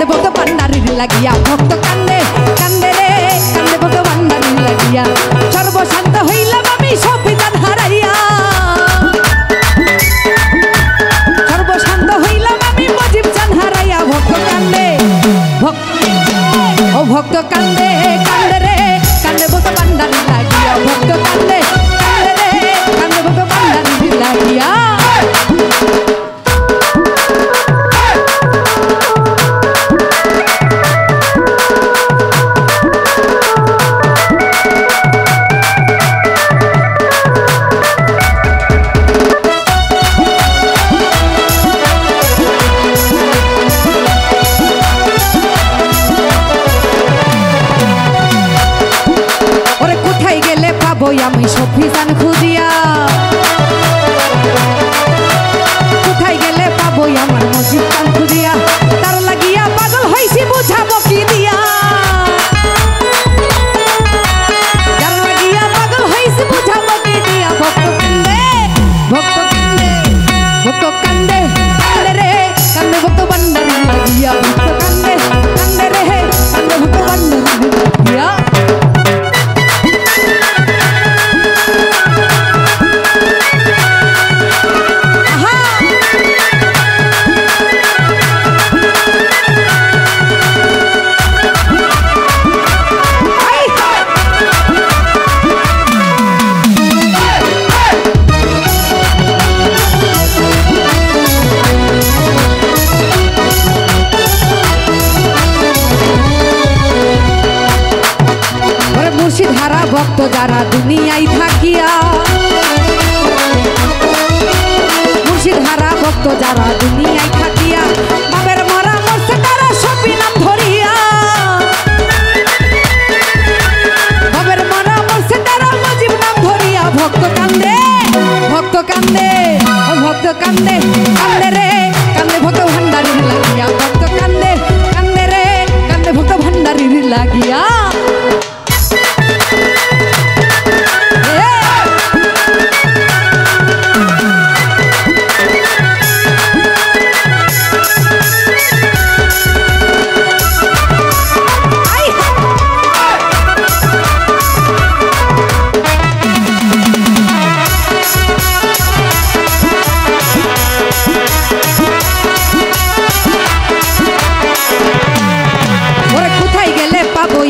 কান্দে ভক্ত ভান্ডারির লাগিয়া ভক্ত কান্দে কান্দে রে কান্দে ভক্ত ভান্ডারির লাগিয়া সর্বশান্ত হইলাম আমি সবিধান হারাইয়া সর্বশান্ত হইলাম আমি মজিব জান হারাইয়া ভক্ত কান্দে ও ভক্ত কান্দে কান্দে রে কান্দে ভক্ত ভান্ডারির লাগিয়া ভক্ত কান্দে কান্দে রে কান্দে ভক্ত ভান্ডারির লাগিয়া আমি সফিজান খুঁজিয়া কোথায় গেলে পাবো আমার মজিদ কান খুঁজিয়া তার লাগিয়া পাগল হইছি বুঝাবো কি দিয়া তার লাগিয়া পাগল হইছি বুঝাবো কি দিয়া ভক্ত কান্দে ভক্ত কান্দে ভক্ত কান্দে কান্দে রে কান্দে ভক্ত ভান্ডারি লাগিয়া ভক্ত কান্দে কান্দে রে কান্দে ভক্ত ভান্ডারি লাগিয়া ভক্ত যারা দুনিয়ায় থাকিয়া মুর্শিদ হারা ভক্ত যারা দুনিয়ায় থাকিয়া বাবের মরা মরছে তারা সবই নাম ধরিয়া বাবের মরা মরছে তারা মজিব নাম ধরিয়া ভক্ত কান্দে ভক্ত কান্দে ভক্ত কান্দে কান্দে রে কান্দে ভক্ত ভান্ডারির লাগিয়া ভক্ত কান্দে কান্দে রে কান্দে ভক্ত ভান্ডারির লাগিয়া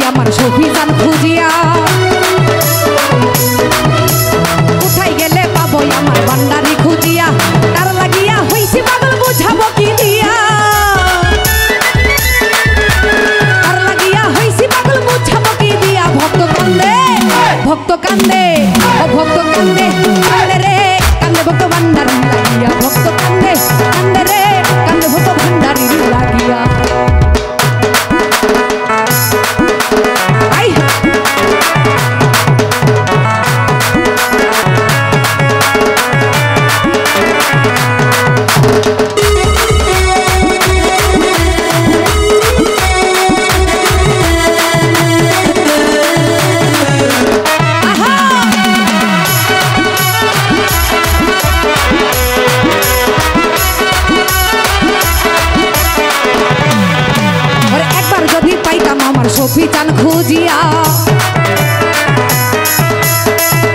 আমার সফিজান খুঁজিয়া কোথায় গেলে পাবো আমার ভান্ডারি খুঁজিয়া তার লাগিয়া হইছি পাগল বুঝাবো কি দিয়া তার লাগিয়া হইছি পাগল বুঝাবো কি দিয়া ভক্ত কান্দে ভক্ত কান্দে ও ভক্ত কান্দে কান্দে রে কান্দে ভক্ত ভান্ডারি লাগিয়া ভক্ত কান্দে কান্দে রে কান্দে ভক্ত ভান্ডারি লাগিয়া সফিজান খুঁজিয়া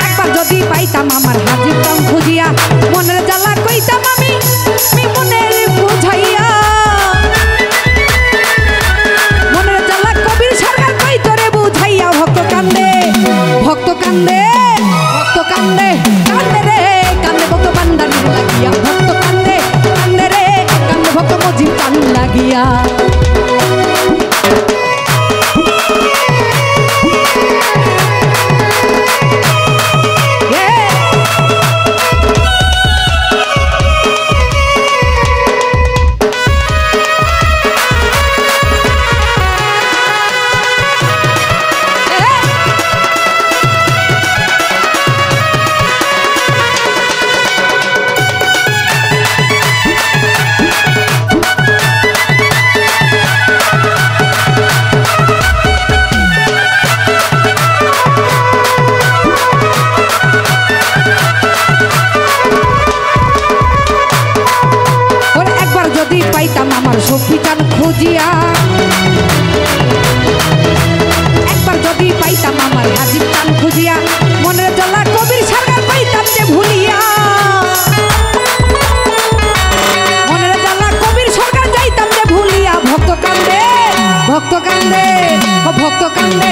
একবার যদি পাইতাম আমার হাজির কাম খুঁজিয়া মনের জ্বালা কইতাম আমি মনের বুঝাইয়া মনের জ্বালা কবির সরকার কই তোরে বুঝাইয়া ভক্ত কান্দে ভক্ত কান্দে ভক্ত কান্দে কান্দে রে কান্দে ভক্ত ভান্ডারি লাগিয়া ভক্ত কান্দে কান্দে রে কান্দে ভক্ত মজিদ কান লাগিয়া একবার যদি পাইতাম আমার হাজির টান খুঁজিয়া মনের জ্বালা কবির সরকার পাইতাম যে ভুলিয়া মনের জ্বালা কবির সরকার যাইতাম যে ভুলিয়া ভক্ত কান্দে ও ভক্ত কান্দে